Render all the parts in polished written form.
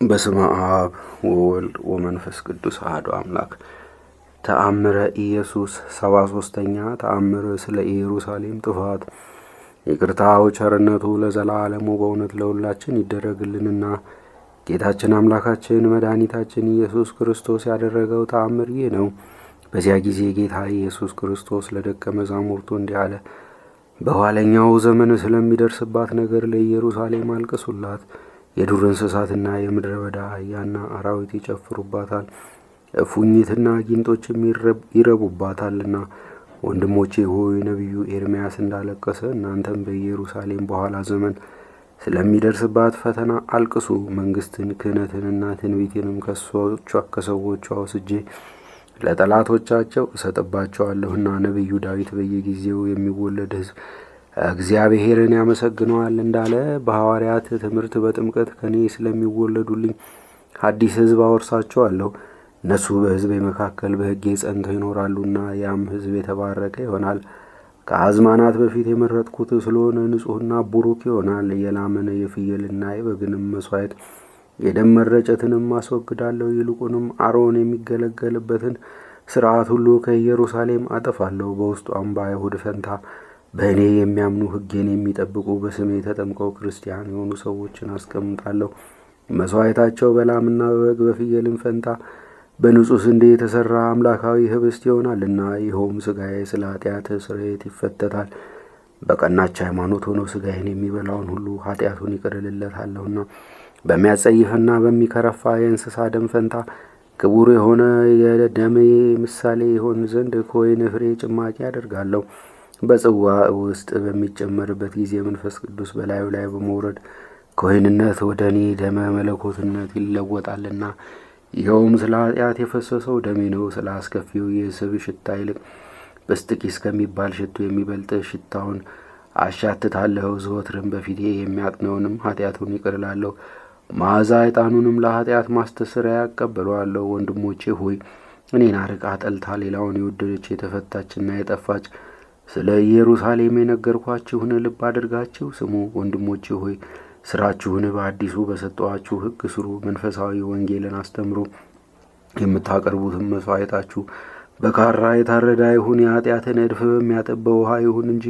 በስመ አብ ወወልድ ወመንፈስ ቅዱስ አሐዱ አምላክ። ተአምረ ኢየሱስ 73ኛ ተአምር ስለ ኢየሩሳሌም ጥፋት። ይቅርታው ቸርነቱ ለዘላለሙ በእውነት ለሁላችን ይደረግልንና ጌታችን አምላካችን መድኃኒታችን ኢየሱስ ክርስቶስ ያደረገው ተአምር ይህ ነው። በዚያ ጊዜ ጌታ ኢየሱስ ክርስቶስ ለደቀ መዛሙርቱ እንዲህ አለ። በኋለኛው ዘመን ስለሚደርስባት ነገር ለኢየሩሳሌም አልቅሱላት። የዱር እንስሳትና የምድረ በዳ አህያና አራዊት ይጨፍሩባታል፣ እፉኝትና ጊንጦችም ይረቡባታልና። ወንድሞቼ ሆይ ነቢዩ ኤርምያስ እንዳለቀሰ እናንተም በኢየሩሳሌም በኋላ ዘመን ስለሚደርስባት ፈተና አልቅሱ። መንግስትን ክህነትንና ትንቢትንም ከሰዎቿ ወስጄ ለጠላቶቻቸው እሰጥባቸዋለሁና። ነቢዩ ዳዊት በየጊዜው የሚወለድ ሕዝብ እግዚአብሔርን ያመሰግነዋል እንዳለ በሐዋርያት ትምህርት በጥምቀት ከኔ ስለሚወለዱልኝ አዲስ ሕዝብ አወርሳቸዋለሁ። እነሱ በሕዝቤ መካከል በሕጌ ጸንተው ይኖራሉና ያም ሕዝብ የተባረከ ይሆናል። ከአዝማናት በፊት የመረጥኩት ስለሆነ ንጹሕና ቡሩክ ይሆናል። የላምን የፍየልና የበግንም መሥዋዕት የደም መረጨትንም አስወግዳለሁ። ይልቁንም አሮን የሚገለገልበትን ሥርዓት ሁሉ ከኢየሩሳሌም አጠፋለሁ። በውስጧም በአይሁድ ፈንታ በእኔ የሚያምኑ ሕጌን የሚጠብቁ በስሜ ተጠምቀው ክርስቲያን የሆኑ ሰዎችን አስቀምጣለሁ። መሥዋዕታቸው በላምና በበግ በፍየልም ፈንታ በንጹሕ ስንዴ የተሠራ አምላካዊ ኅብስት ይሆናልና። ይኸውም ሥጋዬ ስለ ኃጢአት ስርየት ይፈተታል። በቀናች ሃይማኖት ሆኖ ሥጋዬን የሚበላውን ሁሉ ኃጢአቱን ይቅር እልለታለሁና። በሚያጸይፍና በሚከረፋ የእንስሳ ደም ፈንታ ክቡር የሆነ የደሜ ምሳሌ ይሆን ዘንድ ከወይን ፍሬ ጭማቂ አደርጋለሁ። በጽዋ ውስጥ በሚጨመርበት ጊዜ መንፈስ ቅዱስ በላዩ ላይ በመውረድ ከወይንነት ወደ እኔ ደመ መለኮትነት ይለወጣልና። ይኸውም ስለ ኃጢአት የፈሰሰው ደሜ ነው። ስለ አስከፊው የስብ ሽታ ይልቅ በስጥቂስ ከሚባል ሽቱ የሚበልጥ ሽታውን አሻትታለሁ። ዘወትርም በፊቴ የሚያጥነውንም ኃጢአቱን ይቅር እላለሁ። መዓዛ ዕጣኑንም ለኃጢአት ማስተስሪያ ያቀበለዋለሁ። ወንድሞቼ ሆይ እኔን አርቃ ጠልታ ሌላውን የወደደች የተፈታችና የጠፋች ስለ ኢየሩሳሌም የነገርኳችሁን ልብ አድርጋችሁ ስሙ። ወንድሞቼ ሆይ ስራችሁን በአዲሱ በሰጠኋችሁ ሕግ ስሩ። መንፈሳዊ ወንጌልን አስተምሩ። የምታቀርቡትም መሥዋዕታችሁ በካራ የታረደ አይሁን፣ የኃጢአትን እድፍ በሚያጥብ ውሃ ይሁን እንጂ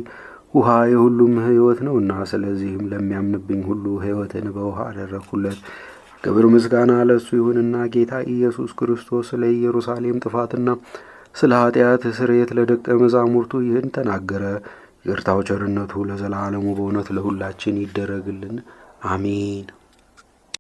ውሃ የሁሉም ሕይወት ነውና። ስለዚህም ለሚያምንብኝ ሁሉ ሕይወትን በውሃ አደረግሁለት። ክብር ምስጋና ለእሱ ይሁንና ጌታ ኢየሱስ ክርስቶስ ስለ ኢየሩሳሌም ጥፋትና ስለ ኃጢአት ስርየት ለደቀ መዛሙርቱ ይህን ተናገረ። ይቅርታው ቸርነቱ ለዘላለሙ በእውነት ለሁላችን ይደረግልን፣ አሜን።